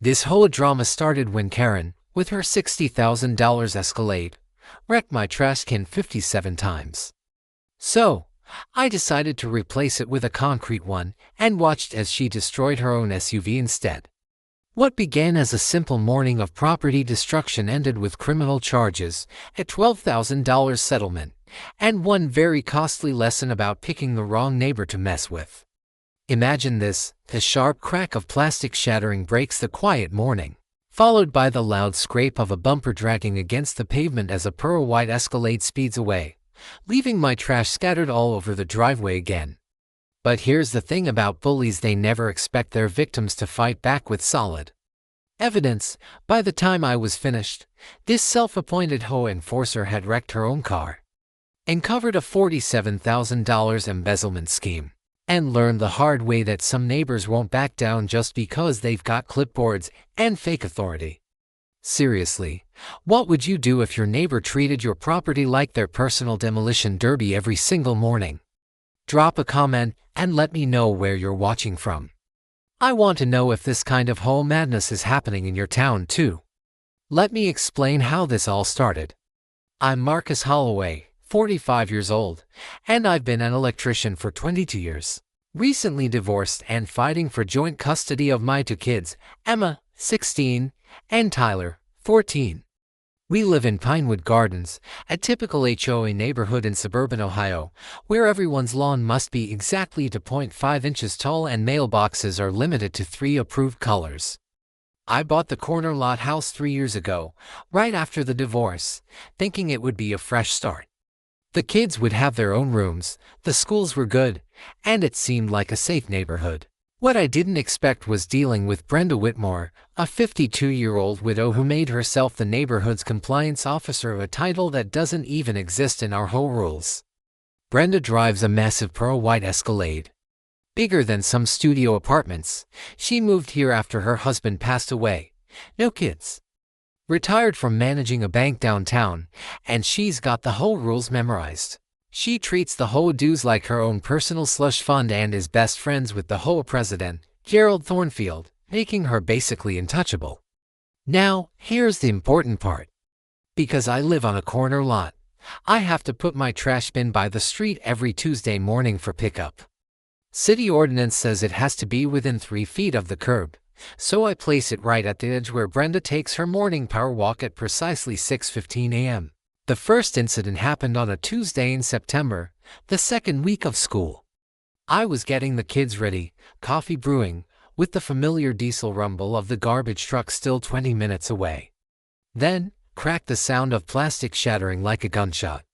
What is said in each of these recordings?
This whole drama started when Karen, with her $60,000 Escalade, wrecked my trash can 57 times. So, I decided to replace it with a concrete one and watched as she destroyed her own SUV instead. What began as a simple morning of property destruction ended with criminal charges, a $12,000 settlement, and one very costly lesson about picking the wrong neighbor to mess with. Imagine this: the sharp crack of plastic shattering breaks the quiet morning, followed by the loud scrape of a bumper dragging against the pavement as a pearl white Escalade speeds away, leaving my trash scattered all over the driveway again. But here's the thing about bullies: they never expect their victims to fight back with solid evidence. By the time I was finished, this self-appointed HOA enforcer had wrecked her own car, uncovered a $47,000 embezzlement scheme, and learned the hard way that some neighbors won't back down just because they've got clipboards and fake authority. Seriously, what would you do if your neighbor treated your property like their personal demolition derby every single morning? Drop a comment and let me know where you're watching from. I want to know if this kind of whole madness is happening in your town too. Let me explain how this all started. I'm Marcus Holloway, 45 years old, and I've been an electrician for 22 years. Recently divorced and fighting for joint custody of my two kids, Emma, 16, and Tyler, 14. We live in Pinewood Gardens, a typical HOA neighborhood in suburban Ohio, where everyone's lawn must be exactly 2.5 inches tall and mailboxes are limited to 3 approved colors. I bought the corner lot house 3 years ago, right after the divorce, thinking it would be a fresh start. The kids would have their own rooms, the schools were good, and it seemed like a safe neighborhood. What I didn't expect was dealing with Brenda Whitmore, a 52-year-old widow who made herself the neighborhood's compliance officer, a title that doesn't even exist in our HOA rules. Brenda drives a massive pearl white Escalade, bigger than some studio apartments. She moved here after her husband passed away. No kids. Retired from managing a bank downtown, and she's got the whole rules memorized. She treats the HOA dues like her own personal slush fund and is best friends with the HOA president, Gerald Thornfield, making her basically untouchable. Now, here's the important part. Because I live on a corner lot, I have to put my trash bin by the street every Tuesday morning for pickup. City ordinance says it has to be within 3 feet of the curb, so I place it right at the edge where Brenda takes her morning power walk at precisely 6:15 a.m. The first incident happened on a Tuesday in September, the second week of school. I was getting the kids ready, coffee brewing, with the familiar diesel rumble of the garbage truck still 20 minutes away. Then, cracked the sound of plastic shattering like a gunshot.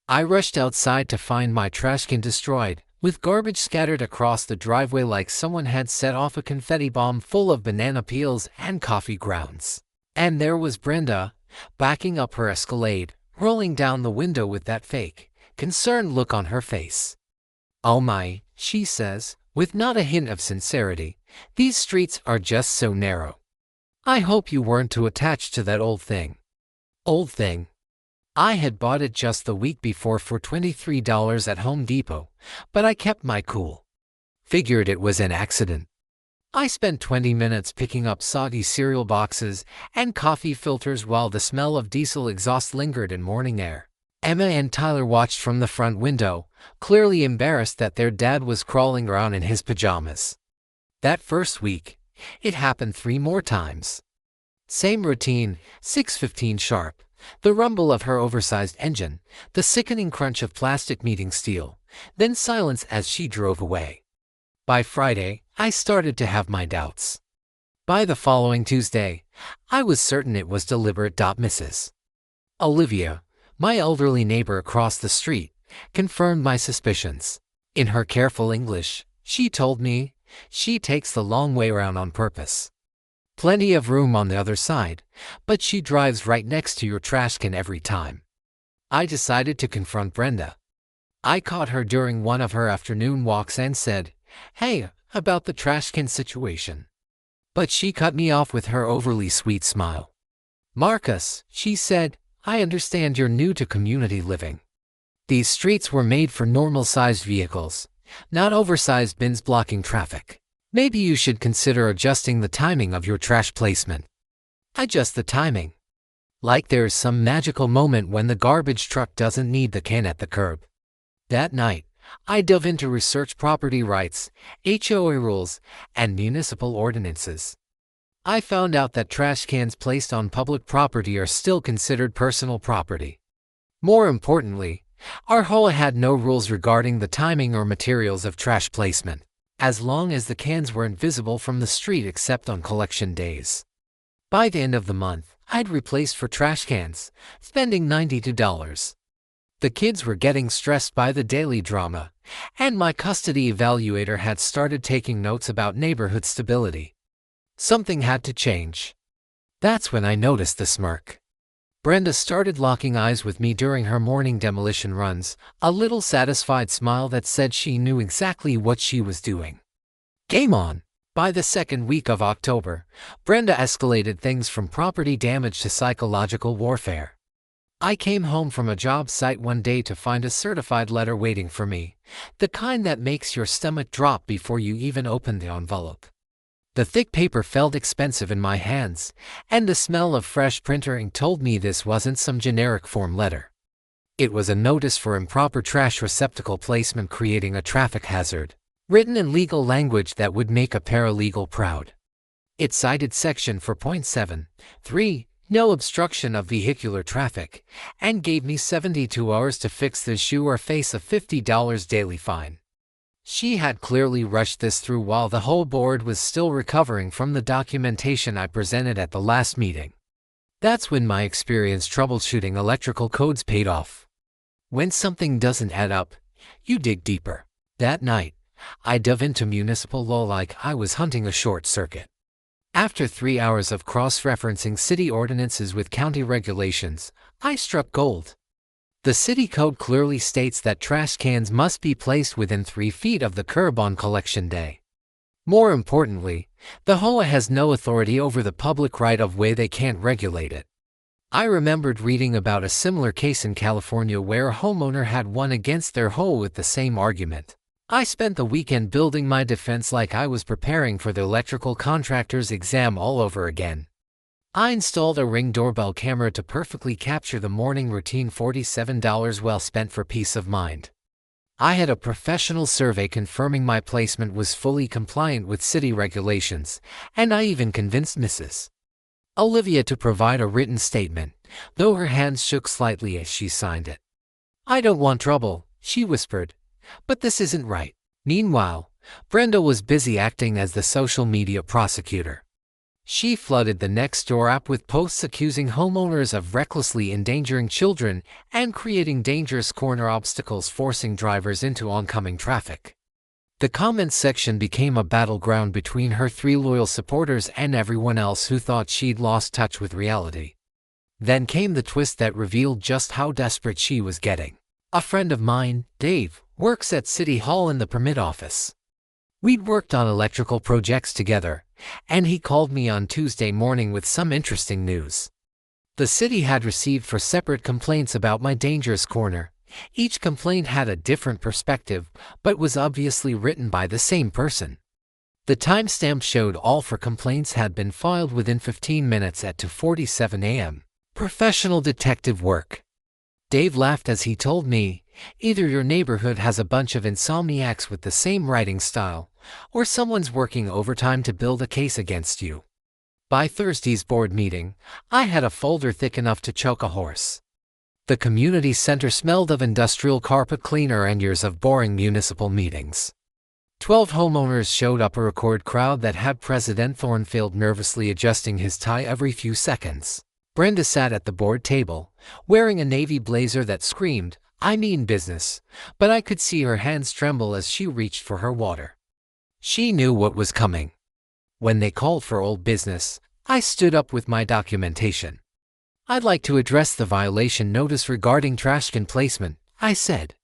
I rushed outside to find my trash can destroyed, with garbage scattered across the driveway like someone had set off a confetti bomb full of banana peels and coffee grounds. And there was Brenda, backing up her Escalade, rolling down the window with that fake, concerned look on her face. "Oh my," she says, with not a hint of sincerity, "these streets are just so narrow. I hope you weren't too attached to that old thing." Old thing? I had bought it just the week before for $23 at Home Depot, but I kept my cool. Figured it was an accident. I spent 20 minutes picking up soggy cereal boxes and coffee filters while the smell of diesel exhaust lingered in morning air. Emma and Tyler watched from the front window, clearly embarrassed that their dad was crawling around in his pajamas. That first week, it happened 3 more times. Same routine, 6:15 sharp, the rumble of her oversized engine, the sickening crunch of plastic meeting steel, then silence as she drove away. By Friday, I started to have my doubts. By the following Tuesday, I was certain it was deliberate. Mrs. Olivia, my elderly neighbor across the street, confirmed my suspicions. In her careful English, she told me, "She takes the long way around on purpose. Plenty of room on the other side, but she drives right next to your trash can every time." I decided to confront Brenda. I caught her during one of her afternoon walks and said, "Hey, about the trash can situation." But she cut me off with her overly sweet smile. "Marcus," she said, "I understand you're new to community living. These streets were made for normal-sized vehicles, not oversized bins blocking traffic. Maybe you should consider adjusting the timing of your trash placement. Adjust the timing. Like there's some magical moment when the garbage truck doesn't need the can at the curb. That night, I dove into research property rights, HOA rules, and municipal ordinances. I found out that trash cans placed on public property are still considered personal property. More importantly, our HOA had no rules regarding the timing or materials of trash placement, as long as the cans weren't visible from the street except on collection days. By the end of the month, I'd replaced 4 trash cans, spending $92. The kids were getting stressed by the daily drama, and my custody evaluator had started taking notes about neighborhood stability. Something had to change. That's when I noticed the smirk. Brenda started locking eyes with me during her morning demolition runs, a little satisfied smile that said she knew exactly what she was doing. Game on! By the second week of October, Brenda escalated things from property damage to psychological warfare. I came home from a job site one day to find a certified letter waiting for me, the kind that makes your stomach drop before you even open the envelope. The thick paper felt expensive in my hands, and the smell of fresh printer ink told me this wasn't some generic form letter. It was a notice for improper trash receptacle placement creating a traffic hazard, written in legal language that would make a paralegal proud. It cited Section 4.7.3, no obstruction of vehicular traffic, and gave me 72 hours to fix the issue or face a $50 daily fine. She had clearly rushed this through while the whole board was still recovering from the documentation I presented at the last meeting. That's when my experience troubleshooting electrical codes paid off. When something doesn't add up, you dig deeper. That night, I dove into municipal law like I was hunting a short circuit. After 3 hours of cross-referencing city ordinances with county regulations, I struck gold. The city code clearly states that trash cans must be placed within 3 feet of the curb on collection day. More importantly, the HOA has no authority over the public right-of-way. They can't regulate it. I remembered reading about a similar case in California where a homeowner had won against their HOA with the same argument. I spent the weekend building my defense like I was preparing for the electrical contractor's exam all over again. I installed a Ring doorbell camera to perfectly capture the morning routine. $47 well spent for peace of mind. I had a professional survey confirming my placement was fully compliant with city regulations, and I even convinced Mrs. Olivia to provide a written statement, though her hands shook slightly as she signed it. "I don't want trouble," she whispered, "but this isn't right." Meanwhile, Brenda was busy acting as the social media prosecutor. She flooded the Nextdoor app with posts accusing homeowners of recklessly endangering children and creating dangerous corner obstacles, forcing drivers into oncoming traffic. The comments section became a battleground between her 3 loyal supporters and everyone else who thought she'd lost touch with reality. Then came the twist that revealed just how desperate she was getting. A friend of mine, Dave, works at City Hall in the permit office. We'd worked on electrical projects together, and he called me on Tuesday morning with some interesting news. The city had received 4 separate complaints about my dangerous corner. Each complaint had a different perspective, but was obviously written by the same person. The timestamp showed all 4 complaints had been filed within 15 minutes at 2:47 a.m. Professional detective work. Dave laughed as he told me, "Either your neighborhood has a bunch of insomniacs with the same writing style, or someone's working overtime to build a case against you." By Thursday's board meeting, I had a folder thick enough to choke a horse. The community center smelled of industrial carpet cleaner and years of boring municipal meetings. 12 homeowners showed up, a record crowd that had President Thornfield nervously adjusting his tie every few seconds. Brenda sat at the board table, wearing a navy blazer that screamed, "I mean business," but I could see her hands tremble as she reached for her water. She knew what was coming. When they called for old business, I stood up with my documentation. "I'd like to address the violation notice regarding trash can placement," I said.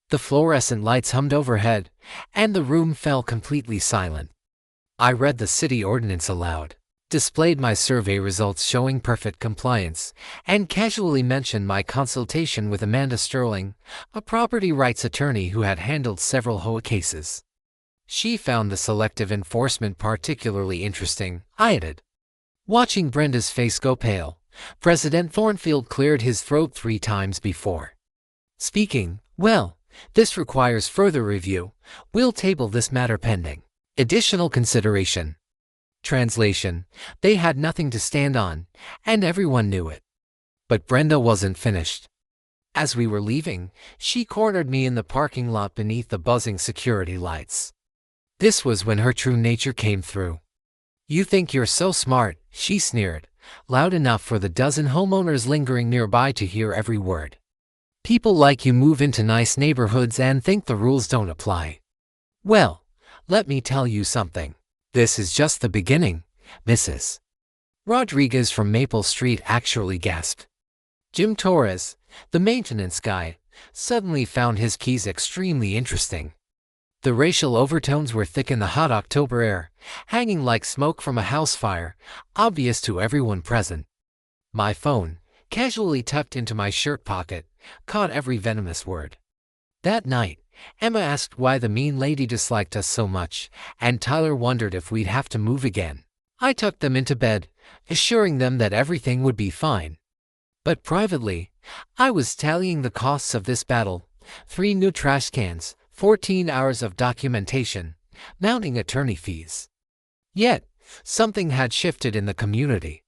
The fluorescent lights hummed overhead, and the room fell completely silent. I read the city ordinance aloud, displayed my survey results showing perfect compliance, and casually mentioned my consultation with Amanda Sterling, a property rights attorney who had handled several HOA cases. She found the selective enforcement particularly interesting, I added. Watching Brenda's face go pale, President Thornfield cleared his throat 3 times before speaking. Well, this requires further review. We'll table this matter pending additional consideration. Translation: they had nothing to stand on, and everyone knew it. But Brenda wasn't finished. As we were leaving, she cornered me in the parking lot beneath the buzzing security lights. This was when her true nature came through. "You think you're so smart," she sneered, loud enough for the dozen homeowners lingering nearby to hear every word. "People like you move into nice neighborhoods and think the rules don't apply. Well, let me tell you something. This is just the beginning, Mrs. Rodriguez from Maple Street actually gasped. Jim Torres, the maintenance guy, suddenly found his keys extremely interesting. The racial overtones were thick in the hot October air, hanging like smoke from a house fire, obvious to everyone present. My phone, casually tucked into my shirt pocket, caught every venomous word. That night, Emma asked why the mean lady disliked us so much, and Tyler wondered if we'd have to move again. I tucked them into bed, assuring them that everything would be fine. But privately, I was tallying the costs of this battle: 3 new trash cans, 14 hours of documentation, mounting attorney fees. Yet, something had shifted in the community.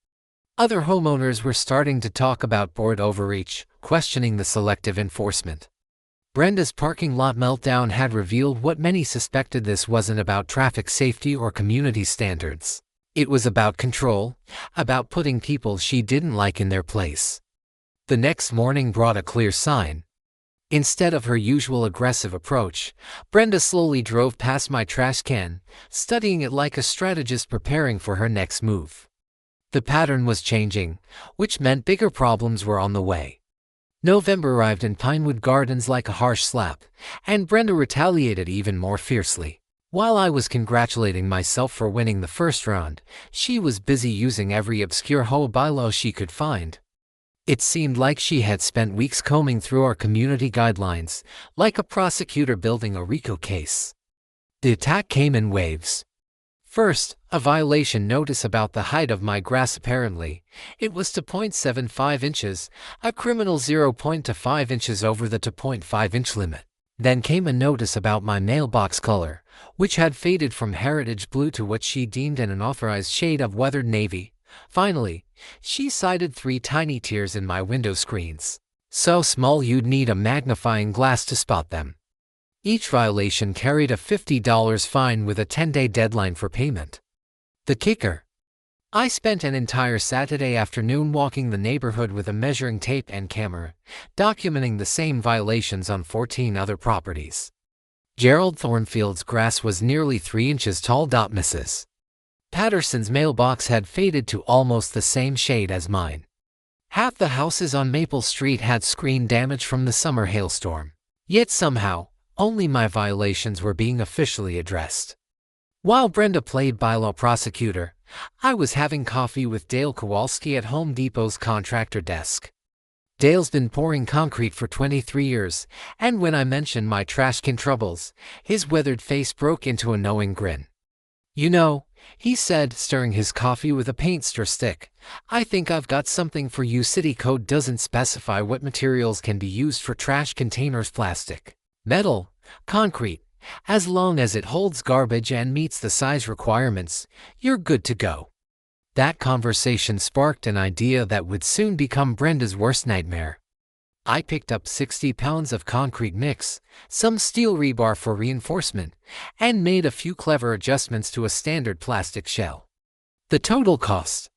Other homeowners were starting to talk about board overreach, questioning the selective enforcement. Brenda's parking lot meltdown had revealed what many suspected: this wasn't about traffic safety or community standards. It was about control, about putting people she didn't like in their place. The next morning brought a clear sign. Instead of her usual aggressive approach, Brenda slowly drove past my trash can, studying it like a strategist preparing for her next move. The pattern was changing, which meant bigger problems were on the way. November arrived in Pinewood Gardens like a harsh slap, and Brenda retaliated even more fiercely. While I was congratulating myself for winning the first round, she was busy using every obscure HOA bylaw she could find. It seemed like she had spent weeks combing through our community guidelines, like a prosecutor building a RICO case. The attack came in waves. First, a violation notice about the height of my grass. Apparently, it was to 0.75 inches, a criminal 0.25 inches over the 2.5-inch limit. Then came a notice about my mailbox color, which had faded from heritage blue to what she deemed an unauthorized shade of weathered navy. Finally, she cited 3 tiny tears in my window screens, so small you'd need a magnifying glass to spot them. Each violation carried a $50 fine with a 10-day deadline for payment. The kicker: I spent an entire Saturday afternoon walking the neighborhood with a measuring tape and camera, documenting the same violations on 14 other properties. Gerald Thornfield's grass was nearly 3 inches tall. Mrs. Patterson's mailbox had faded to almost the same shade as mine. Half the houses on Maple Street had screen damage from the summer hailstorm. Yet somehow, only my violations were being officially addressed. While Brenda played bylaw prosecutor, I was having coffee with Dale Kowalski at Home Depot's contractor desk. Dale's been pouring concrete for 23 years, and when I mentioned my trash can troubles, his weathered face broke into a knowing grin. "You know," he said, stirring his coffee with a paint stir stick, "I think I've got something for you. City code doesn't specify what materials can be used for trash containers: plastic, metal, concrete. As long as it holds garbage and meets the size requirements, you're good to go." That conversation sparked an idea that would soon become Brenda's worst nightmare. I picked up 60 pounds of concrete mix, some steel rebar for reinforcement, and made a few clever adjustments to a standard plastic shell. The total cost: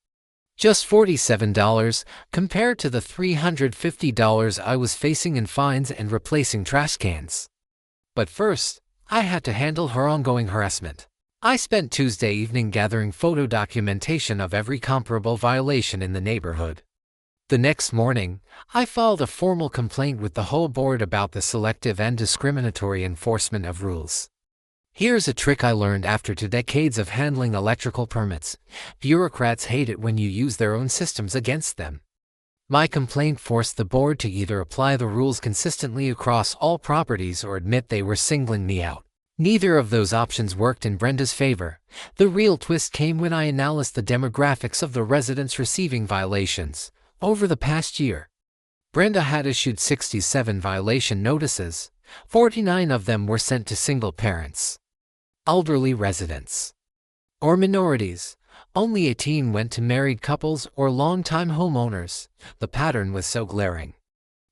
just $47, compared to the $350 I was facing in fines and replacing trash cans. But first, I had to handle her ongoing harassment. I spent Tuesday evening gathering photo documentation of every comparable violation in the neighborhood. The next morning, I filed a formal complaint with the whole board about the selective and discriminatory enforcement of rules. Here's a trick I learned after 2 decades of handling electrical permits: bureaucrats hate it when you use their own systems against them. My complaint forced the board to either apply the rules consistently across all properties or admit they were singling me out. Neither of those options worked in Brenda's favor. The real twist came when I analyzed the demographics of the residents receiving violations. Over the past year, Brenda had issued 67 violation notices. 49 of them were sent to single parents, elderly residents, or minorities. Only 18 went to married couples or long-time homeowners. The pattern was so glaring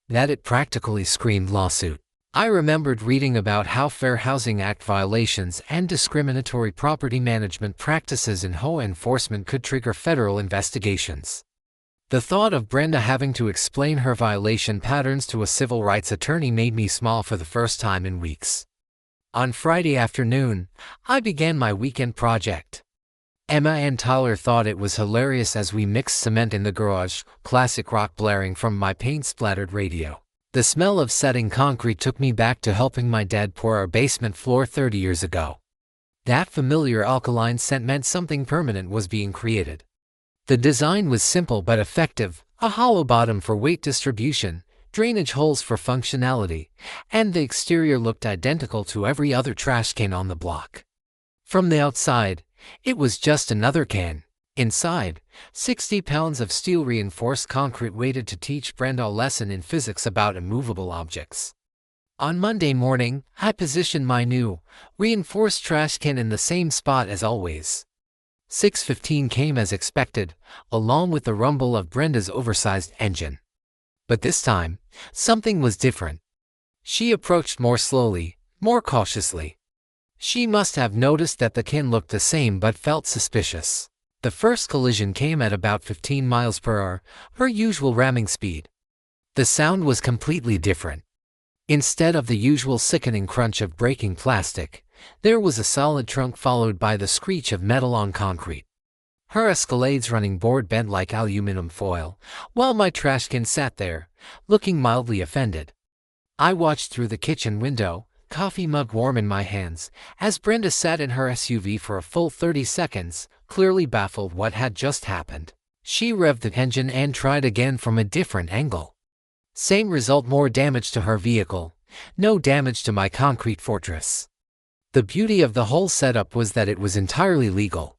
that it practically screamed lawsuit. I remembered reading about how Fair Housing Act violations and discriminatory property management practices in HOA enforcement could trigger federal investigations. The thought of Brenda having to explain her violation patterns to a civil rights attorney made me smile for the first time in weeks. On Friday afternoon, I began my weekend project. Emma and Tyler thought it was hilarious as we mixed cement in the garage, classic rock blaring from my paint-splattered radio. The smell of setting concrete took me back to helping my dad pour our basement floor 30 years ago. That familiar alkaline scent meant something permanent was being created. The design was simple but effective: a hollow bottom for weight distribution, drainage holes for functionality, and the exterior looked identical to every other trash can on the block. From the outside, it was just another can. Inside, 60 pounds of steel-reinforced concrete waited to teach Brenda a lesson in physics about immovable objects. On Monday morning, I positioned my new, reinforced trash can in the same spot as always. 6:15 came as expected, along with the rumble of Brenda's oversized engine. But this time, something was different. She approached more slowly, more cautiously. She must have noticed that the can looked the same but felt suspicious. The first collision came at about 15 miles per hour, her usual ramming speed. The sound was completely different. Instead of the usual sickening crunch of breaking plastic, there was a solid trunk followed by the screech of metal on concrete. Her Escalade's running board bent like aluminum foil, while my trash can sat there, looking mildly offended. I watched through the kitchen window, coffee mug warm in my hands, as Brenda sat in her SUV for a full 30 seconds, clearly baffled what had just happened. She revved the engine and tried again from a different angle. Same result: more damage to her vehicle, no damage to my concrete fortress. The beauty of the whole setup was that it was entirely legal.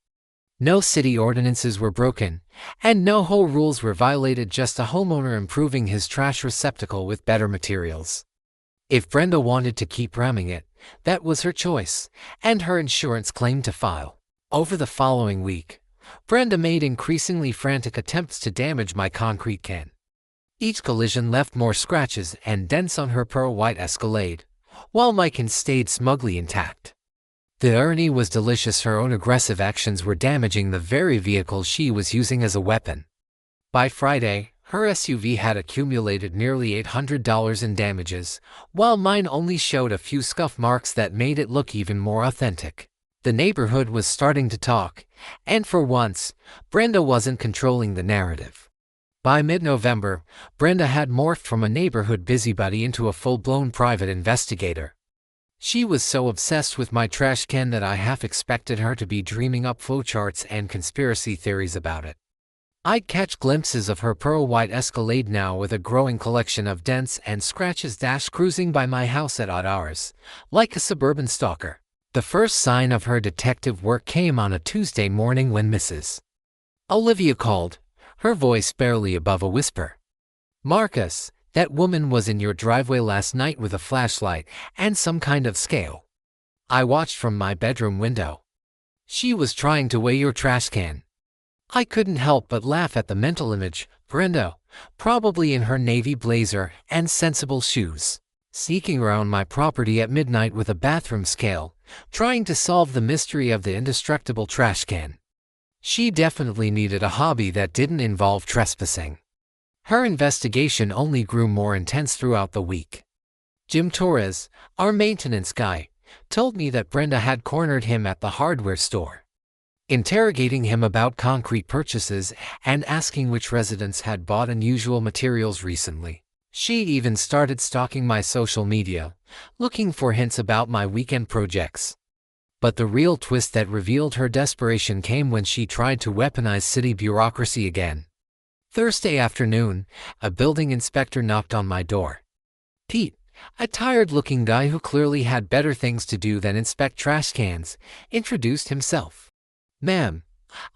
No city ordinances were broken, and no HOA rules were violated, just a homeowner improving his trash receptacle with better materials. If Brenda wanted to keep ramming it, that was her choice, and her insurance claim to file. Over the following week, Brenda made increasingly frantic attempts to damage my concrete can. Each collision left more scratches and dents on her pearl white Escalade, while my can stayed smugly intact. The irony was delicious: her own aggressive actions were damaging the very vehicle she was using as a weapon. By Friday, her SUV had accumulated nearly $800 in damages, while mine only showed a few scuff marks that made it look even more authentic. The neighborhood was starting to talk, and for once, Brenda wasn't controlling the narrative. By mid-November, Brenda had morphed from a neighborhood busybody into a full-blown private investigator. She was so obsessed with my trash can that I half expected her to be dreaming up flowcharts and conspiracy theories about it. I'd catch glimpses of her pearl white Escalade now with a growing collection of dents and scratches cruising by my house at odd hours, like a suburban stalker. The first sign of her detective work came on a Tuesday morning when Mrs. Olivia called, her voice barely above a whisper. "Marcus, that woman was in your driveway last night with a flashlight and some kind of scale." I watched from my bedroom window. "She was trying to weigh your trash can." I couldn't help but laugh at the mental image: Brenda, probably in her navy blazer and sensible shoes, sneaking around my property at midnight with a bathroom scale, trying to solve the mystery of the indestructible trash can. She definitely needed a hobby that didn't involve trespassing. Her investigation only grew more intense throughout the week. Jim Torres, our maintenance guy, told me that Brenda had cornered him at the hardware store, interrogating him about concrete purchases and asking which residents had bought unusual materials recently. She even started stalking my social media, looking for hints about my weekend projects. But the real twist that revealed her desperation came when she tried to weaponize city bureaucracy again. Thursday afternoon, a building inspector knocked on my door. "Pete, A tired-looking guy who clearly had better things to do than inspect trash cans introduced himself. "Ma'am,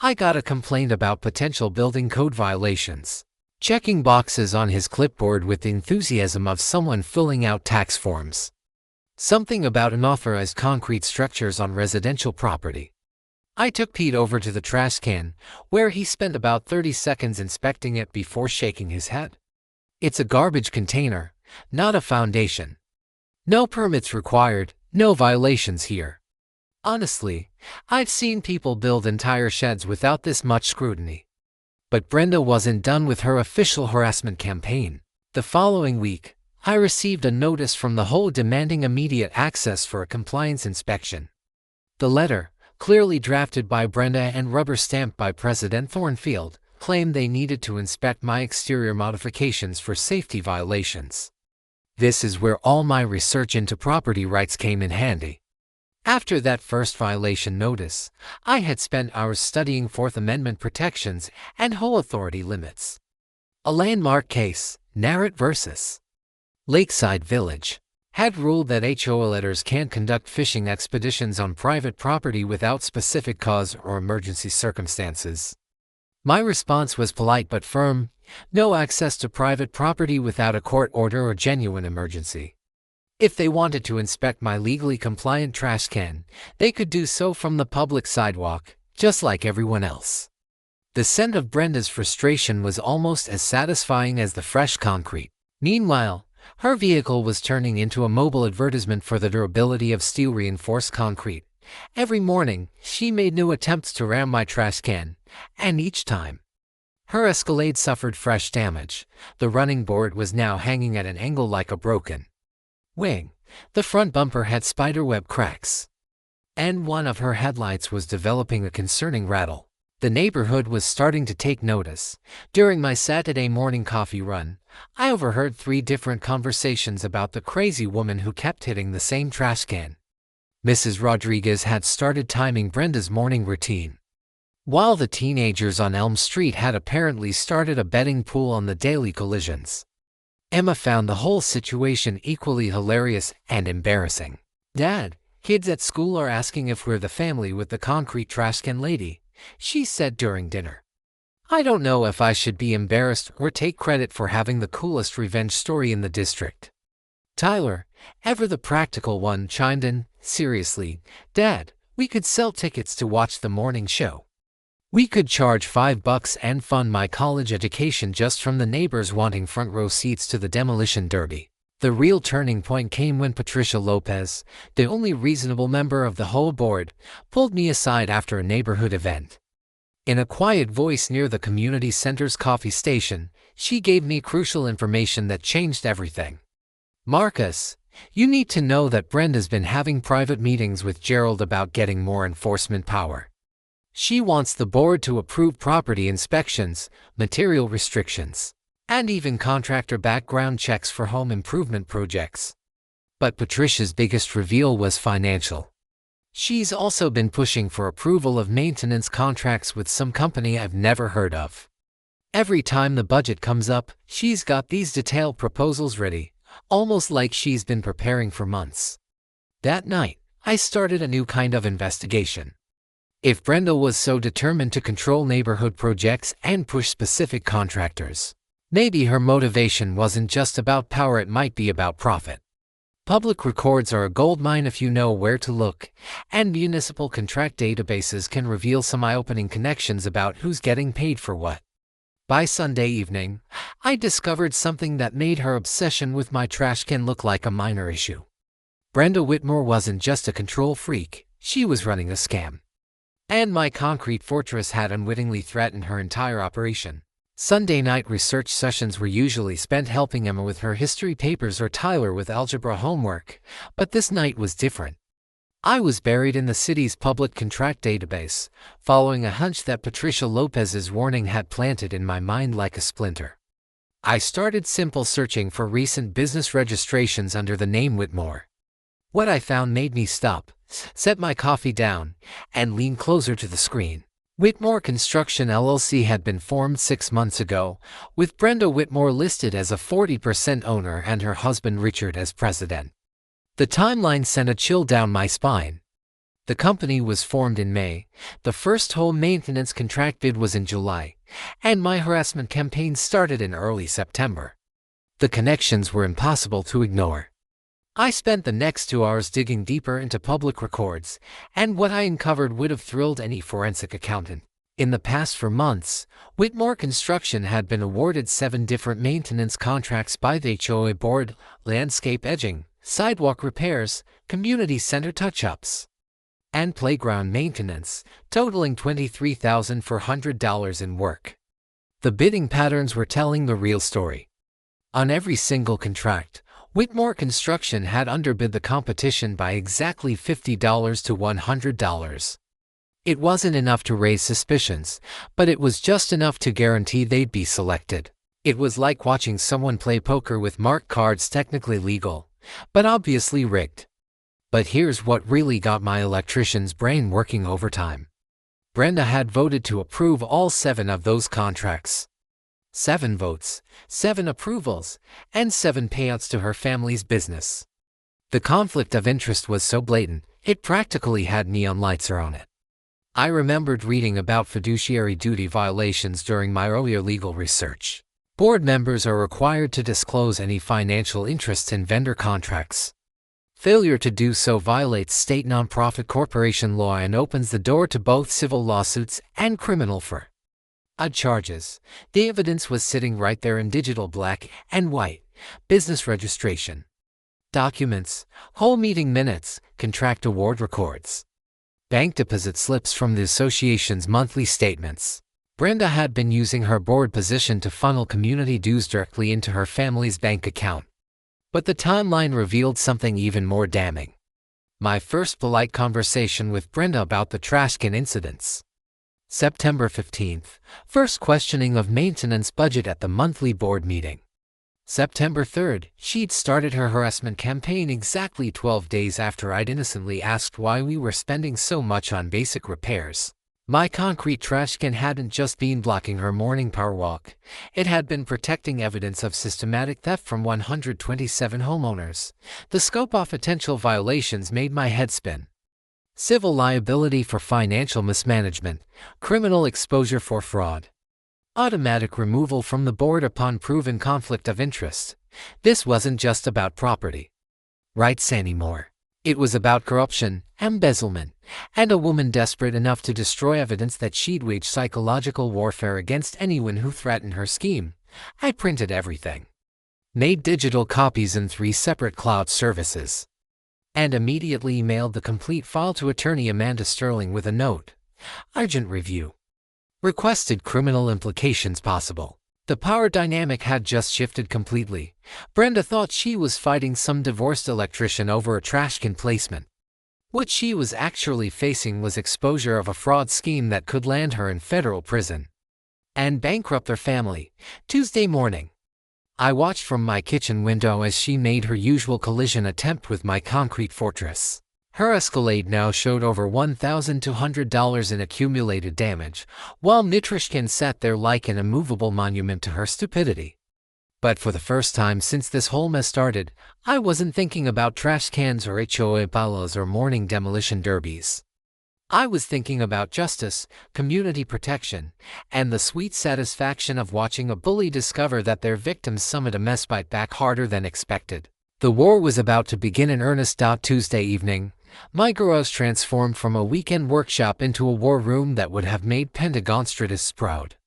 I got a complaint about potential building code violations." Checking boxes on his clipboard with the enthusiasm of someone filling out tax forms. Something about unauthorized concrete structures on residential property. I took Pete over to the trash can, where he spent about 30 seconds inspecting it before shaking his head. "It's a garbage container, not a foundation. No permits required, no violations here." Honestly, I've seen people build entire sheds without this much scrutiny. But Brenda wasn't done with her official harassment campaign. The following week, I received a notice from the HOA demanding immediate access for a compliance inspection. The letter, clearly drafted by Brenda and rubber-stamped by President Thornfield, claimed they needed to inspect my exterior modifications for safety violations. This is where all my research into property rights came in handy. After that first violation notice, I had spent hours studying Fourth Amendment protections and HOA authority limits. A landmark case, Narrett vs. Lakeside Village, had ruled that HOA letters can't conduct fishing expeditions on private property without specific cause or emergency circumstances. My response was polite but firm: no access to private property without a court order or genuine emergency. If they wanted to inspect my legally compliant trash can, they could do so from the public sidewalk, just like everyone else. The scent of Brenda's frustration was almost as satisfying as the fresh concrete. Meanwhile, her vehicle was turning into a mobile advertisement for the durability of steel-reinforced concrete. Every morning, she made new attempts to ram my trash can, and each time, her Escalade suffered fresh damage. The running board was now hanging at an angle like a broken wing. The front bumper had spiderweb cracks, and one of her headlights was developing a concerning rattle. The neighborhood was starting to take notice. During my Saturday morning coffee run, I overheard 3 different conversations about the crazy woman who kept hitting the same trash can. Mrs. Rodriguez had started timing Brenda's morning routine, while the teenagers on Elm Street had apparently started a betting pool on the daily collisions. Emma found the whole situation equally hilarious and embarrassing. "Dad, kids at school are asking if we're the family with the concrete trash can lady," she said during dinner. I don't know if I should be embarrassed or take credit for having the coolest revenge story in the district. Tyler, ever the practical one, chimed in, "Seriously, Dad, we could sell tickets to watch the morning show. We could charge $5 and fund my college education just from the neighbors wanting front row seats to the demolition derby." The real turning point came when Patricia Lopez, the only reasonable member of the whole board, pulled me aside after a neighborhood event. In a quiet voice near the community center's coffee station, she gave me crucial information that changed everything. "Marcus, you need to know that Brenda's been having private meetings with Gerald about getting more enforcement power. She wants the board to approve property inspections, material restrictions, and even contractor background checks for home improvement projects." But Patricia's biggest reveal was financial. She's also been pushing for approval of maintenance contracts with some company I've never heard of. Every time the budget comes up, she's got these detailed proposals ready, almost like she's been preparing for months. That night, I started a new kind of investigation. If Brenda was so determined to control neighborhood projects and push specific contractors, maybe her motivation wasn't just about power, it might be about profit. Public records are a goldmine if you know where to look, and municipal contract databases can reveal some eye-opening connections about who's getting paid for what. By Sunday evening, I discovered something that made her obsession with my trash can look like a minor issue. Brenda Whitmore wasn't just a control freak, she was running a scam. And my concrete fortress had unwittingly threatened her entire operation. Sunday night research sessions were usually spent helping Emma with her history papers or Tyler with algebra homework, but this night was different. I was buried in the city's public contract database, following a hunch that Patricia Lopez's warning had planted in my mind like a splinter. I started simple searching for recent business registrations under the name Whitmore. What I found made me stop, set my coffee down, and lean closer to the screen. Whitmore Construction LLC had been formed 6 months ago, with Brenda Whitmore listed as a 40% owner and her husband Richard as president. The timeline sent a chill down my spine. The company was formed in May, the first home maintenance contract bid was in July, and my harassment campaign started in early September. The connections were impossible to ignore. I spent the next 2 hours digging deeper into public records, and what I uncovered would have thrilled any forensic accountant. In the past 4 months, Whitmore Construction had been awarded 7 different maintenance contracts by the HOA board: landscape edging, sidewalk repairs, community center touch-ups, and playground maintenance, totaling $23,400 in work. The bidding patterns were telling the real story. On every single contract, Whitmore Construction had underbid the competition by exactly $50 to $100. It wasn't enough to raise suspicions, but it was just enough to guarantee they'd be selected. It was like watching someone play poker with marked cards, technically legal, but obviously rigged. But here's what really got my electrician's brain working overtime. Brenda had voted to approve all 7 of those contracts. 7 votes, 7 approvals, and 7 payouts to her family's business. The conflict of interest was so blatant, it practically had neon lights around it. I remembered reading about fiduciary duty violations during my earlier legal research. Board members are required to disclose any financial interests in vendor contracts. Failure to do so violates state nonprofit corporation law and opens the door to both civil lawsuits and criminal fraud charges. The evidence was sitting right there in digital black and white: business registration documents, whole meeting minutes, contract award records, bank deposit slips from the association's monthly statements. Brenda had been using her board position to funnel community dues directly into her family's bank account. But the timeline revealed something even more damning. My first polite conversation with Brenda about the trash can incidents. September 15th, first questioning of maintenance budget at the monthly board meeting. September 3rd, she'd started her harassment campaign exactly 12 days after I'd innocently asked why we were spending so much on basic repairs. My concrete trash can hadn't just been blocking her morning power walk, it had been protecting evidence of systematic theft from 127 homeowners. The scope of potential violations made my head spin. Civil liability for financial mismanagement, criminal exposure for fraud, automatic removal from the board upon proven conflict of interest. This wasn't just about property rights anymore. It was about corruption, embezzlement, and a woman desperate enough to destroy evidence that she'd waged psychological warfare against anyone who threatened her scheme. I printed everything, made digital copies in 3 separate cloud services, and immediately emailed the complete file to attorney Amanda Sterling with a note: urgent review. Requested criminal implications possible. The power dynamic had just shifted completely. Brenda thought she was fighting some divorced electrician over a trash can placement. What she was actually facing was exposure of a fraud scheme that could land her in federal prison and bankrupt her family. Tuesday morning, I watched from my kitchen window as she made her usual collision attempt with my concrete fortress. Her Escalade now showed over $1,200 in accumulated damage, while Mitrishkin sat there like an immovable monument to her stupidity. But for the first time since this whole mess started, I wasn't thinking about trash cans or HOA bylaws or morning demolition derbies. I was thinking about justice, community protection, and the sweet satisfaction of watching a bully discover that their victims summoned a mess bite back harder than expected. The war was about to begin in earnest. Tuesday evening, my garage transformed from a weekend workshop into a war room that would have made Pentagon strategists proud.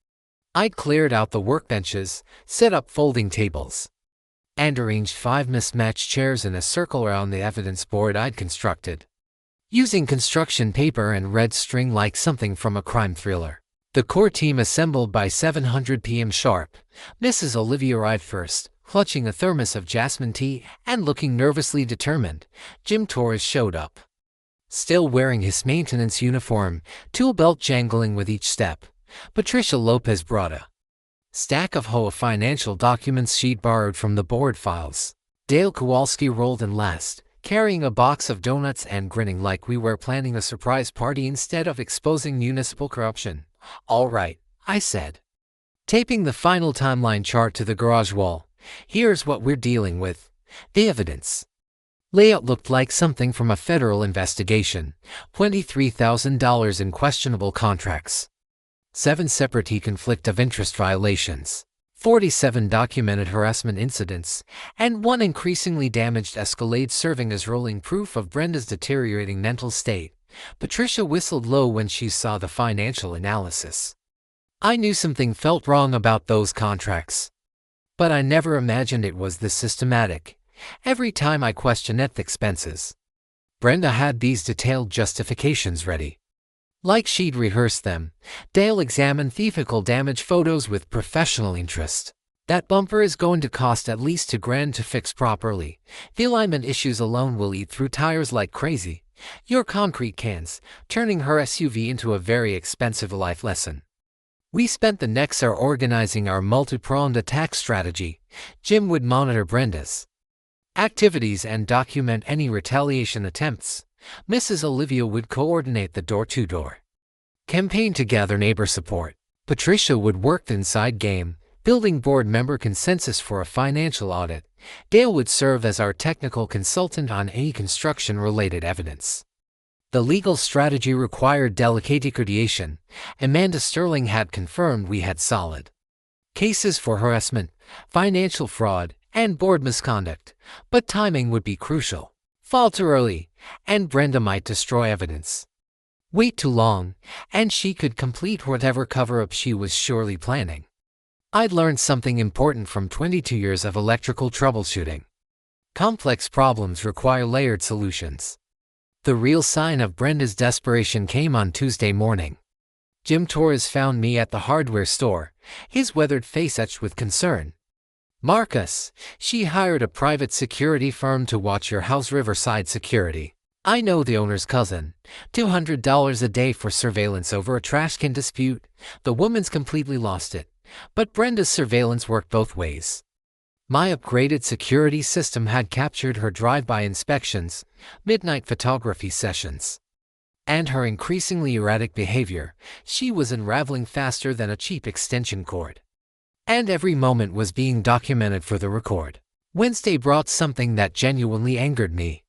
I'd cleared out the workbenches, set up folding tables, and arranged 5 mismatched chairs in a circle around the evidence board I'd constructed, using construction paper and red string like something from a crime thriller. The core team assembled by 700 p.m. sharp. Mrs. Olivia arrived first, clutching a thermos of jasmine tea and looking nervously determined. Jim Torres showed up, still wearing his maintenance uniform, tool belt jangling with each step. Patricia Lopez brought a stack of HOA financial documents she'd borrowed from the board files. Dale Kowalski rolled in last, carrying a box of donuts and grinning like we were planning a surprise party instead of exposing municipal corruption. "All right," I said, taping the final timeline chart to the garage wall. "Here's what we're dealing with. The evidence." Layout looked like something from a federal investigation. $23,000 in questionable contracts. 7 separate conflict of interest violations. 47 documented harassment incidents, and 1 increasingly damaged Escalade serving as rolling proof of Brenda's deteriorating mental state. Patricia whistled low when she saw the financial analysis. I knew something felt wrong about those contracts, but I never imagined it was this systematic. Every time I questioned expenses, Brenda had these detailed justifications ready. Like she'd rehearsed them. Dale examined vehicle damage photos with professional interest. "That bumper is going to cost at least $2,000 to fix properly. The alignment issues alone will eat through tires like crazy. Your concrete cans," turning her SUV into a very expensive life lesson. We spent the next hour organizing our multi-pronged attack strategy. Jim would monitor Brenda's activities and document any retaliation attempts. Mrs. Olivia would coordinate the door-to-door campaign to gather neighbor support. Patricia would work the inside game, building board member consensus for a financial audit. Dale would serve as our technical consultant on any construction-related evidence. The legal strategy required delicate coordination. Amanda Sterling had confirmed we had solid cases for harassment, financial fraud, and board misconduct, but timing would be crucial. Fall too early, and Brenda might destroy evidence. Wait too long, and she could complete whatever cover-up she was surely planning. I'd learned something important from 22 years of electrical troubleshooting. Complex problems require layered solutions. The real sign of Brenda's desperation came on Tuesday morning. Jim Torres found me at the hardware store, his weathered face etched with concern. "Marcus, she hired a private security firm to watch your house, Riverside Security. I know the owner's cousin. $200 a day for surveillance over a trash can dispute. The woman's completely lost it. But Brenda's surveillance worked both ways. My upgraded security system had captured her drive-by inspections, midnight photography sessions, and her increasingly erratic behavior. She was unraveling faster than a cheap extension cord. And every moment was being documented for the record." Wednesday brought something that genuinely angered me.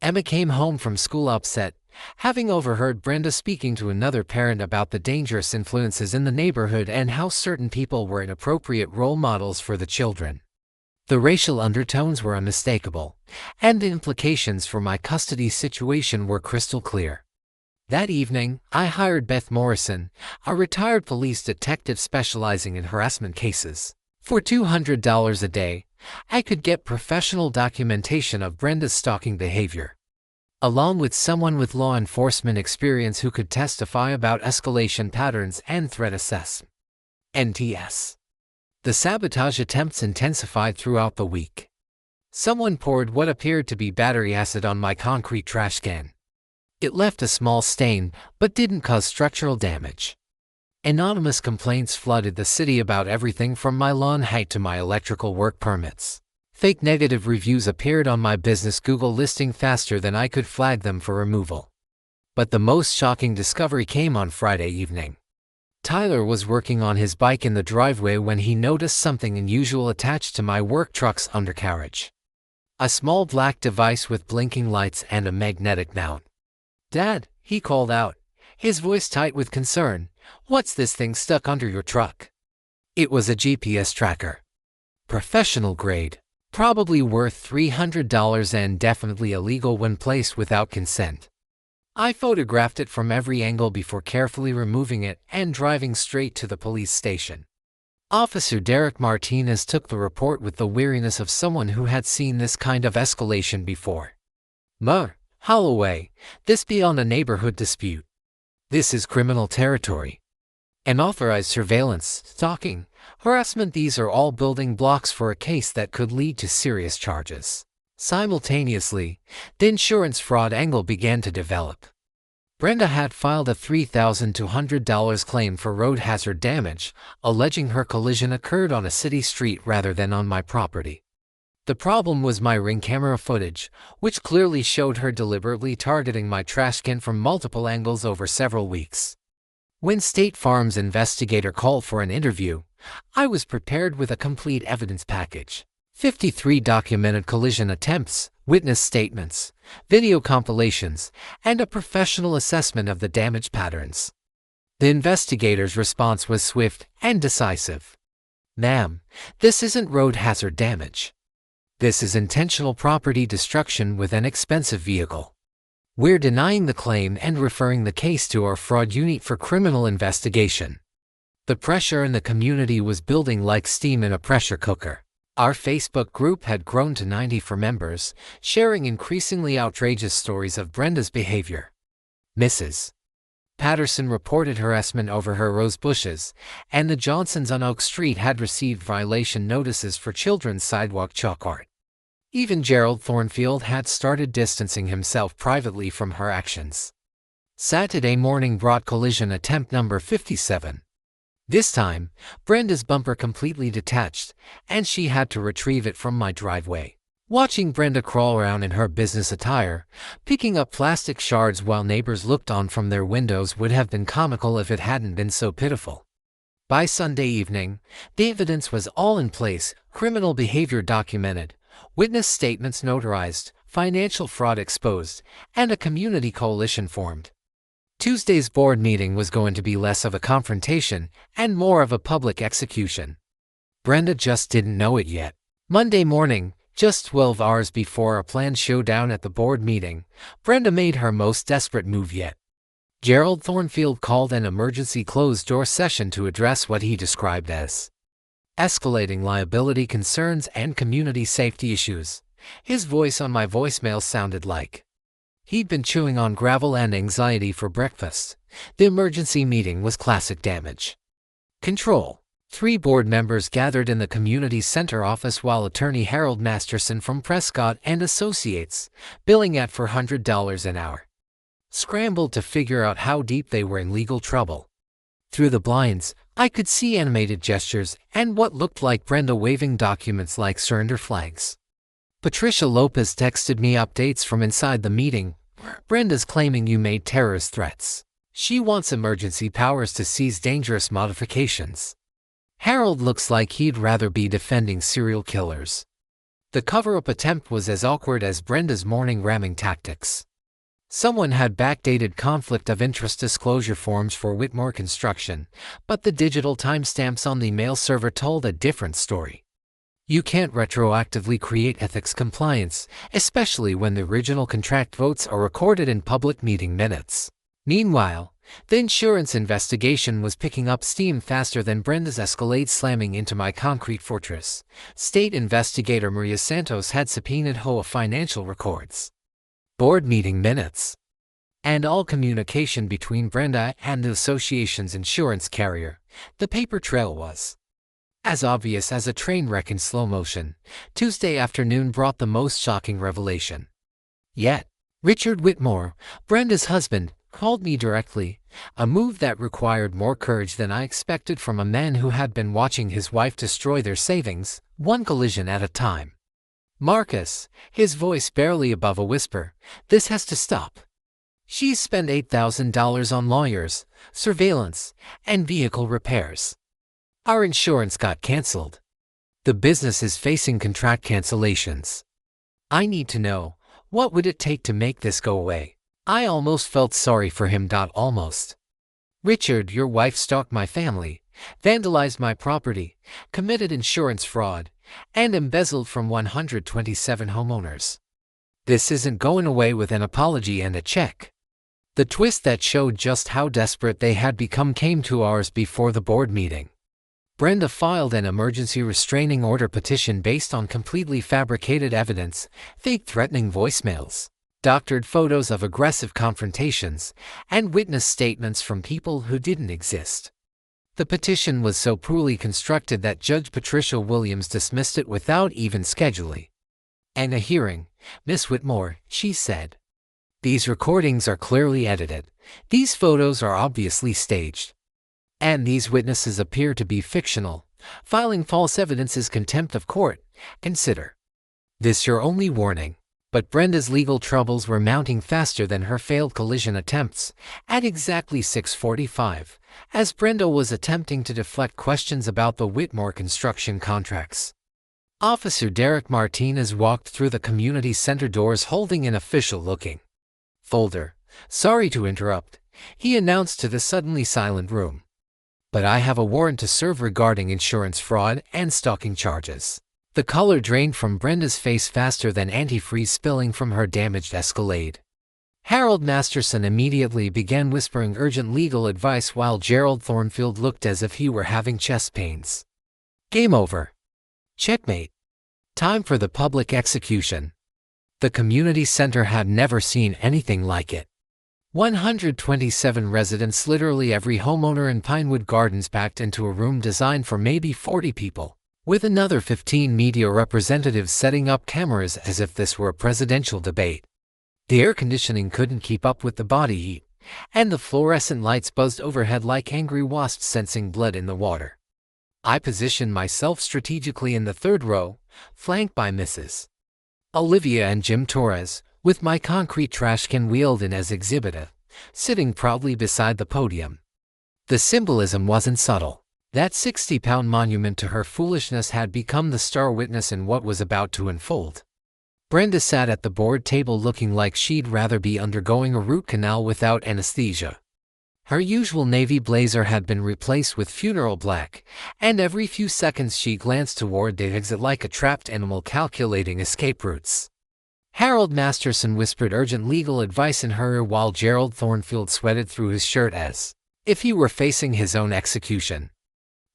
Emma came home from school upset, having overheard Brenda speaking to another parent about the dangerous influences in the neighborhood and how certain people were inappropriate role models for the children. The racial undertones were unmistakable, and the implications for my custody situation were crystal clear. That evening, I hired Beth Morrison, a retired police detective specializing in harassment cases. For $200 a day, I could get professional documentation of Brenda's stalking behavior, along with someone with law enforcement experience who could testify about escalation patterns and threat assessment. NTS. The sabotage attempts intensified throughout the week. Someone poured what appeared to be battery acid on my concrete trash can. It left a small stain, but didn't cause structural damage. Anonymous complaints flooded the city about everything from my lawn height to my electrical work permits. Fake negative reviews appeared on my business Google listing faster than I could flag them for removal. But the most shocking discovery came on Friday evening. Tyler was working on his bike in the driveway when he noticed something unusual attached to my work truck's undercarriage. A small black device with blinking lights and a magnetic mount. "Dad," he called out, his voice tight with concern, "what's this thing stuck under your truck?" It was a GPS tracker. Professional grade. Probably worth $300 and definitely illegal when placed without consent. I photographed it from every angle before carefully removing it and driving straight to the police station. Officer Derek Martinez took the report with the weariness of someone who had seen this kind of escalation before. Holloway, this beyond a neighborhood dispute. This is criminal territory. Unauthorized surveillance, stalking, harassment, these are all building blocks for a case that could lead to serious charges. Simultaneously, the insurance fraud angle began to develop. Brenda had filed a $3,200 claim for road hazard damage, alleging her collision occurred on a city street rather than on my property. The problem was my Ring camera footage, which clearly showed her deliberately targeting my trash can from multiple angles over several weeks. When State Farm's investigator called for an interview, I was prepared with a complete evidence package. 53 documented collision attempts, witness statements, video compilations, and a professional assessment of the damage patterns. The investigator's response was swift and decisive. "Ma'am, this isn't road hazard damage. This is intentional property destruction with an expensive vehicle. We're denying the claim and referring the case to our fraud unit for criminal investigation." The pressure in the community was building like steam in a pressure cooker. Our Facebook group had grown to 94 members, sharing increasingly outrageous stories of Brenda's behavior. Mrs. Patterson reported harassment over her rose bushes, and the Johnsons on Oak Street had received violation notices for children's sidewalk chalk art. Even Gerald Thornfield had started distancing himself privately from her actions. Saturday morning brought collision attempt number 57. This time, Brenda's bumper completely detached, and she had to retrieve it from my driveway. Watching Brenda crawl around in her business attire, picking up plastic shards while neighbors looked on from their windows would have been comical if it hadn't been so pitiful. By Sunday evening, the evidence was all in place, criminal behavior documented, witness statements notarized, financial fraud exposed, and a community coalition formed. Tuesday's board meeting was going to be less of a confrontation and more of a public execution. Brenda just didn't know it yet. Monday morning, just 12 hours before a planned showdown at the board meeting, Brenda made her most desperate move yet. Gerald Thornfield called an emergency closed-door session to address what he described as escalating liability concerns and community safety issues. His voice on my voicemail sounded like he'd been chewing on gravel and anxiety for breakfast. The emergency meeting was classic damage control. 3 board members gathered in the community center office while attorney Harold Masterson from Prescott and Associates, billing at $400 an hour, scrambled to figure out how deep they were in legal trouble. Through the blinds, I could see animated gestures and what looked like Brenda waving documents like surrender flags. Patricia Lopez texted me updates from inside the meeting. "Brenda's claiming you made terrorist threats. She wants emergency powers to seize dangerous modifications." Harold looks like he'd rather be defending serial killers. The cover-up attempt was as awkward as Brenda's morning ramming tactics. Someone had backdated conflict of interest disclosure forms for Whitmore Construction, but the digital timestamps on the mail server told a different story. You can't retroactively create ethics compliance, especially when the original contract votes are recorded in public meeting minutes. Meanwhile, the insurance investigation was picking up steam faster than Brenda's Escalade slamming into my concrete fortress. State investigator Maria Santos had subpoenaed HOA financial records, board meeting minutes, and all communication between Brenda and the association's insurance carrier. The paper trail was as obvious as a train wreck in slow motion. Tuesday afternoon brought the most shocking revelation yet. Richard Whitmore, Brenda's husband, called me directly, a move that required more courage than I expected from a man who had been watching his wife destroy their savings, one collision at a time. "Marcus," his voice barely above a whisper, "this has to stop. She's spent $8,000 on lawyers, surveillance, and vehicle repairs. Our insurance got canceled. The business is facing contract cancellations. I need to know, what would it take to make this go away?" I almost felt sorry for him. Almost. "Richard, your wife stalked my family, vandalized my property, committed insurance fraud, and embezzled from 127 homeowners. This isn't going away with an apology and a check." The twist that showed just how desperate they had become came 2 hours before the board meeting. Brenda filed an emergency restraining order petition based on completely fabricated evidence, fake threatening voicemails, doctored photos of aggressive confrontations, and witness statements from people who didn't exist. The petition was so poorly constructed that Judge Patricia Williams dismissed it without even scheduling a hearing. "Miss Whitmore," she said, "these recordings are clearly edited. These photos are obviously staged. And these witnesses appear to be fictional. Filing false evidence is contempt of court. Consider This your only warning. But Brenda's legal troubles were mounting faster than her failed collision attempts. At exactly 6:45, as Brenda was attempting to deflect questions about the Whitmore construction contracts, Officer Derek Martinez walked through the community center doors holding an official-looking folder. "Sorry to interrupt," he announced to the suddenly silent room, "but I have a warrant to serve regarding insurance fraud and stalking charges." The color drained from Brenda's face faster than antifreeze spilling from her damaged Escalade. Harold Masterson immediately began whispering urgent legal advice while Gerald Thornfield looked as if he were having chest pains. Game over. Checkmate. Time for the public execution. The community center had never seen anything like it. 127 residents, literally every homeowner in Pinewood Gardens, packed into a room designed for maybe 40 people, with another 15 media representatives setting up cameras as if this were a presidential debate. The air conditioning couldn't keep up with the body heat, and the fluorescent lights buzzed overhead like angry wasps sensing blood in the water. I positioned myself strategically in the third row, flanked by Mrs. Olivia and Jim Torres, with my concrete trash can wheeled in as exhibit A, sitting proudly beside the podium. The symbolism wasn't subtle. That 60-pound monument to her foolishness had become the star witness in what was about to unfold. Brenda sat at the board table looking like she'd rather be undergoing a root canal without anesthesia. Her usual navy blazer had been replaced with funeral black, and every few seconds she glanced toward the exit like a trapped animal calculating escape routes. Harold Masterson whispered urgent legal advice in her ear while Gerald Thornfield sweated through his shirt as if he were facing his own execution.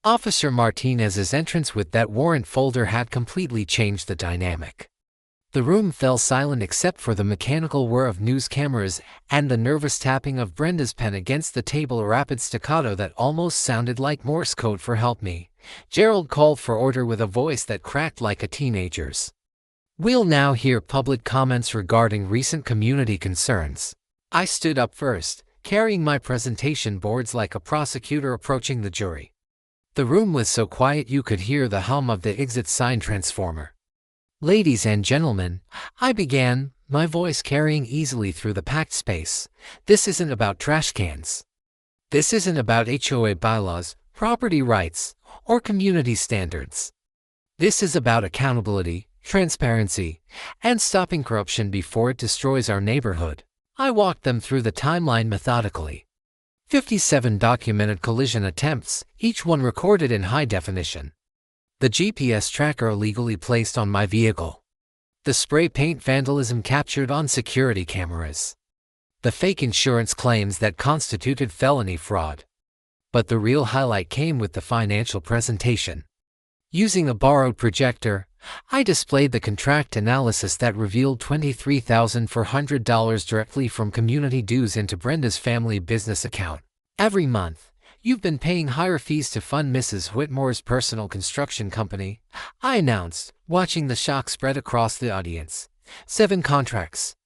Officer Martinez's entrance with that warrant folder had completely changed the dynamic. The room fell silent except for the mechanical whir of news cameras and the nervous tapping of Brenda's pen against the table, a rapid staccato that almost sounded like Morse code for "help me." Gerald called for order with a voice that cracked like a teenager's. "We'll now hear public comments regarding recent community concerns." I stood up first, carrying my presentation boards like a prosecutor approaching the jury. The room was so quiet you could hear the hum of the exit sign transformer. "Ladies and gentlemen," I began, my voice carrying easily through the packed space, "this isn't about trash cans. This isn't about HOA bylaws, property rights, or community standards. This is about accountability, transparency, and stopping corruption before it destroys our neighborhood." I walked them through the timeline methodically. 57 documented collision attempts, each one recorded in high definition. The GPS tracker illegally placed on my vehicle. The spray paint vandalism captured on security cameras. The fake insurance claims that constituted felony fraud. But the real highlight came with the financial presentation. Using a borrowed projector, I displayed the contract analysis that revealed $23,400 directly from community dues into Brenda's family business account. "Every month, you've been paying higher fees to fund Mrs. Whitmore's personal construction company," I announced, watching the shock spread across the audience. 7 contracts,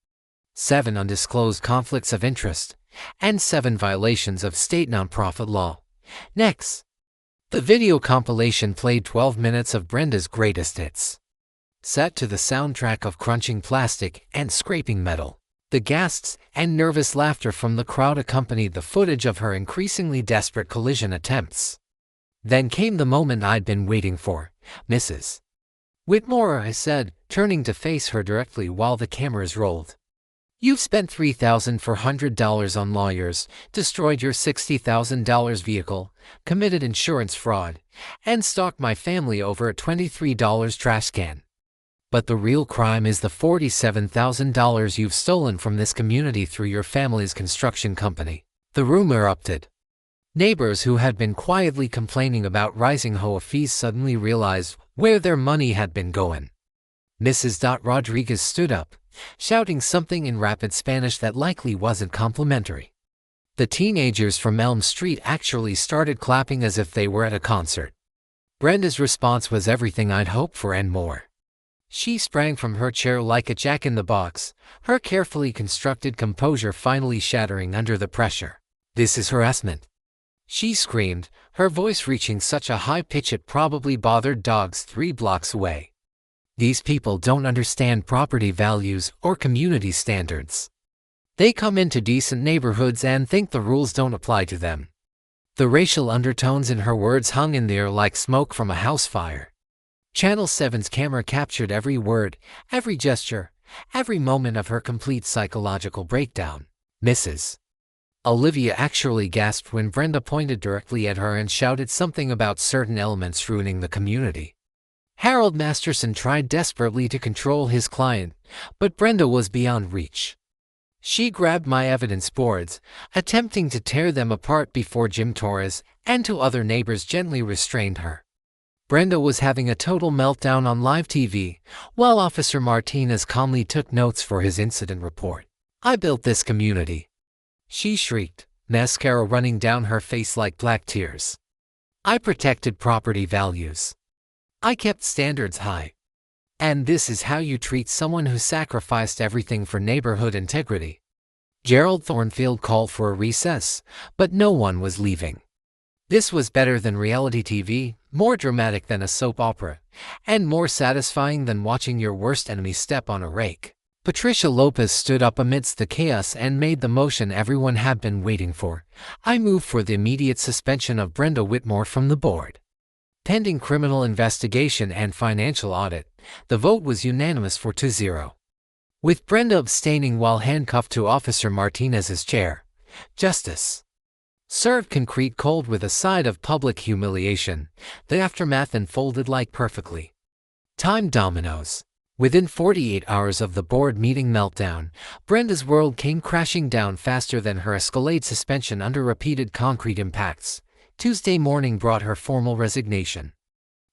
7 undisclosed conflicts of interest, and 7 violations of state nonprofit law. Next. The video compilation played 12 minutes of Brenda's greatest hits, set to the soundtrack of crunching plastic and scraping metal. The gasps and nervous laughter from the crowd accompanied the footage of her increasingly desperate collision attempts. Then came the moment I'd been waiting for. "Mrs. Whitmore," I said, turning to face her directly while the cameras rolled, "you've spent $3,400 on lawyers, destroyed your $60,000 vehicle, committed insurance fraud, and stalked my family over a $23 trash can. But the real crime is the $47,000 you've stolen from this community through your family's construction company." The room erupted. Neighbors who had been quietly complaining about rising HOA fees suddenly realized where their money had been going. Mrs. Rodriguez stood up, shouting something in rapid Spanish that likely wasn't complimentary. The teenagers from Elm Street actually started clapping as if they were at a concert. Brenda's response was everything I'd hoped for and more. She sprang from her chair like a jack-in-the-box, her carefully constructed composure finally shattering under the pressure. "This is harassment," she screamed, her voice reaching such a high pitch it probably bothered dogs 3 blocks away. These people don't understand property values or community standards. They come into decent neighborhoods and think the rules don't apply to them. The racial undertones in her words hung in the air like smoke from a house fire. Channel 7's camera captured every word, every gesture, every moment of her complete psychological breakdown. Mrs. Olivia actually gasped when Brenda pointed directly at her and shouted something about certain elements ruining the community. Harold Masterson tried desperately to control his client, but Brenda was beyond reach. She grabbed my evidence boards, attempting to tear them apart before Jim Torres and two other neighbors gently restrained her. Brenda was having a total meltdown on live TV, while Officer Martinez calmly took notes for his incident report. "I built this community," she shrieked, mascara running down her face like black tears. "I protected property values. I kept standards high. And this is how you treat someone who sacrificed everything for neighborhood integrity." Gerald Thornfield called for a recess, but no one was leaving. This was better than reality TV, more dramatic than a soap opera, and more satisfying than watching your worst enemy step on a rake. Patricia Lopez stood up amidst the chaos and made the motion everyone had been waiting for. "I move for the immediate suspension of Brenda Whitmore from the board. Pending criminal investigation and financial audit." The vote was unanimous 4-0. With Brenda abstaining while handcuffed to Officer Martinez's chair. Justice served concrete cold with a side of public humiliation. The aftermath unfolded like perfectly timed dominoes. Within 48 hours of the board meeting meltdown, Brenda's world came crashing down faster than her Escalade suspension under repeated concrete impacts. Tuesday morning brought her formal resignation.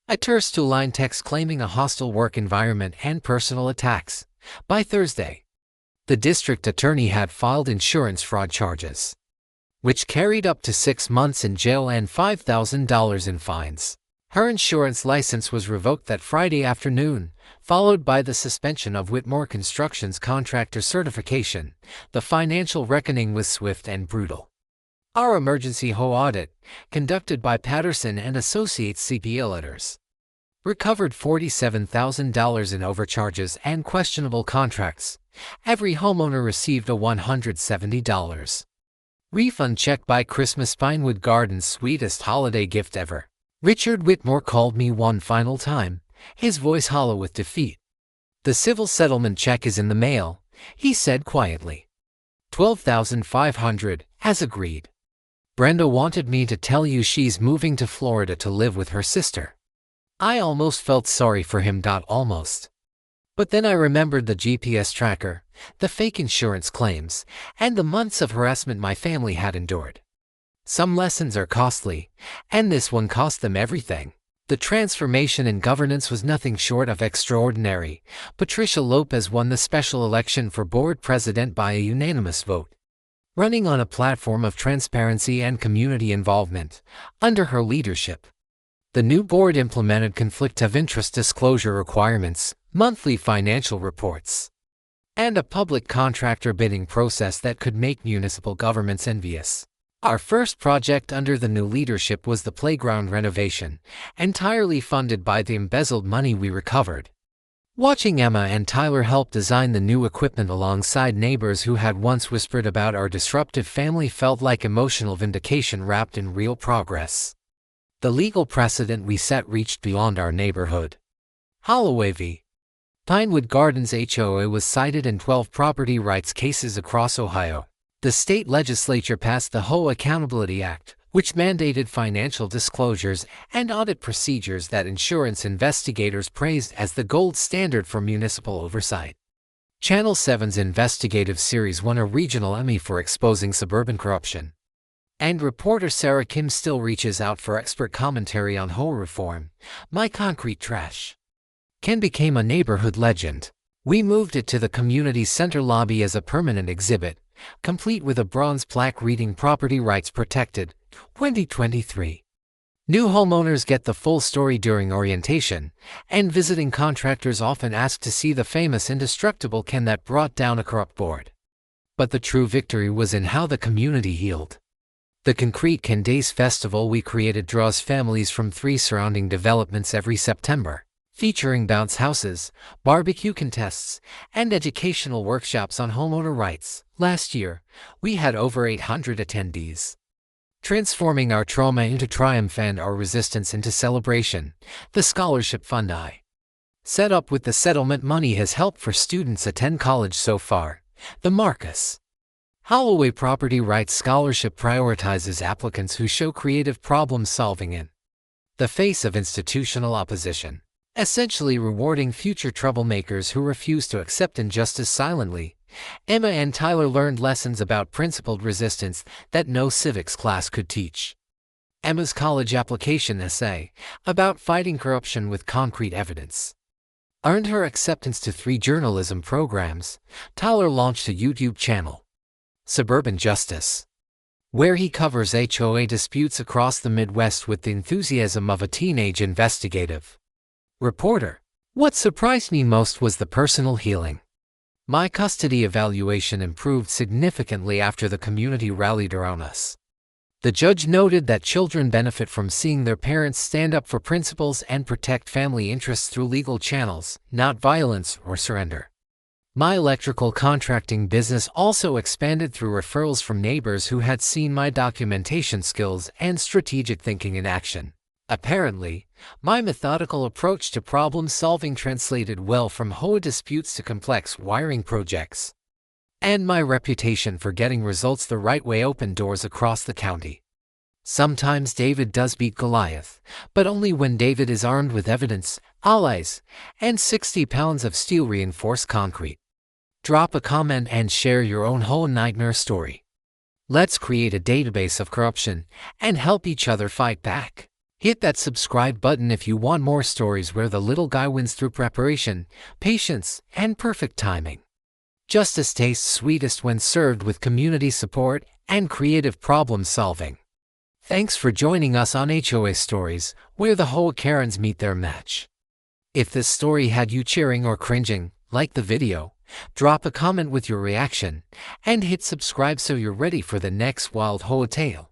A terse two-line text claiming a hostile work environment and personal attacks. By Thursday, the district attorney had filed insurance fraud charges, which carried up to 6 months in jail and $5,000 in fines. Her insurance license was revoked that Friday afternoon, followed by the suspension of Whitmore Construction's contractor certification. The financial reckoning was swift and brutal. Our emergency HOA audit, conducted by Patterson and Associates CPA auditors, recovered $47,000 in overcharges and questionable contracts. Every homeowner received a $170 refund check. By Christmas, Pinewood Gardens' sweetest holiday gift ever. Richard Whitmore called me one final time, his voice hollow with defeat. "The civil settlement check is in the mail," he said quietly. $12,500, as agreed. Brenda wanted me to tell you she's moving to Florida to live with her sister. I almost felt sorry for him. Almost. But then I remembered the GPS tracker, the fake insurance claims, and the months of harassment my family had endured. Some lessons are costly, and this one cost them everything. The transformation in governance was nothing short of extraordinary. Patricia Lopez won the special election for board president by a unanimous vote, running on a platform of transparency and community involvement. Under her leadership, the new board implemented conflict of interest disclosure requirements, monthly financial reports, and a public contractor bidding process that could make municipal governments envious. Our first project under the new leadership was the playground renovation, entirely funded by the embezzled money we recovered. Watching Emma and Tyler help design the new equipment alongside neighbors who had once whispered about our disruptive family felt like emotional vindication wrapped in real progress. The legal precedent we set reached beyond our neighborhood. Holloway v. Pinewood Gardens HOA was cited in 12 property rights cases across Ohio. The state legislature passed the HOA Accountability Act, which mandated financial disclosures and audit procedures that insurance investigators praised as the gold standard for municipal oversight. Channel 7's investigative series won a regional Emmy for exposing suburban corruption. And reporter Sarah Kim still reaches out for expert commentary on HOA reform. My Concrete Trash Ken became a neighborhood legend. We moved it to the community center lobby as a permanent exhibit, complete with a bronze plaque reading "Property Rights Protected, 2023. New homeowners get the full story during orientation, and visiting contractors often ask to see the famous indestructible Ken that brought down a corrupt board. But the true victory was in how the community healed. The Concrete Ken Days festival we created draws families from 3 surrounding developments every September. featuring bounce houses, barbecue contests, and educational workshops on homeowner rights. Last year, we had over 800 attendees. Transforming our trauma into triumph and our resistance into celebration, the Scholarship Fund I set up with the settlement money has helped for students attend college so far. The Marcus Holloway Property Rights Scholarship prioritizes applicants who show creative problem-solving in the face of institutional opposition, essentially rewarding future troublemakers who refuse to accept injustice silently. Emma and Tyler learned lessons about principled resistance that no civics class could teach. Emma's college application essay, about fighting corruption with concrete evidence, earned her acceptance to 3 journalism programs. Tyler launched a YouTube channel, Suburban Justice, where he covers HOA disputes across the Midwest with the enthusiasm of a teenage investigative reporter. What surprised me most was the personal healing. My custody evaluation improved significantly after the community rallied around us. The judge noted that children benefit from seeing their parents stand up for principles and protect family interests through legal channels, not violence or surrender. My electrical contracting business also expanded through referrals from neighbors who had seen my documentation skills and strategic thinking in action. Apparently, my methodical approach to problem-solving translated well from HOA disputes to complex wiring projects. And my reputation for getting results the right way opened doors across the county. Sometimes David does beat Goliath, but only when David is armed with evidence, allies, and 60 pounds of steel-reinforced concrete. Drop a comment and share your own HOA nightmare story. Let's create a database of corruption and help each other fight back. Hit that subscribe button if you want more stories where the little guy wins through preparation, patience, and perfect timing. Justice tastes sweetest when served with community support and creative problem solving. Thanks for joining us on HOA Stories, where the HOA Karens meet their match. If this story had you cheering or cringing, like the video, drop a comment with your reaction, and hit subscribe so you're ready for the next wild HOA tale.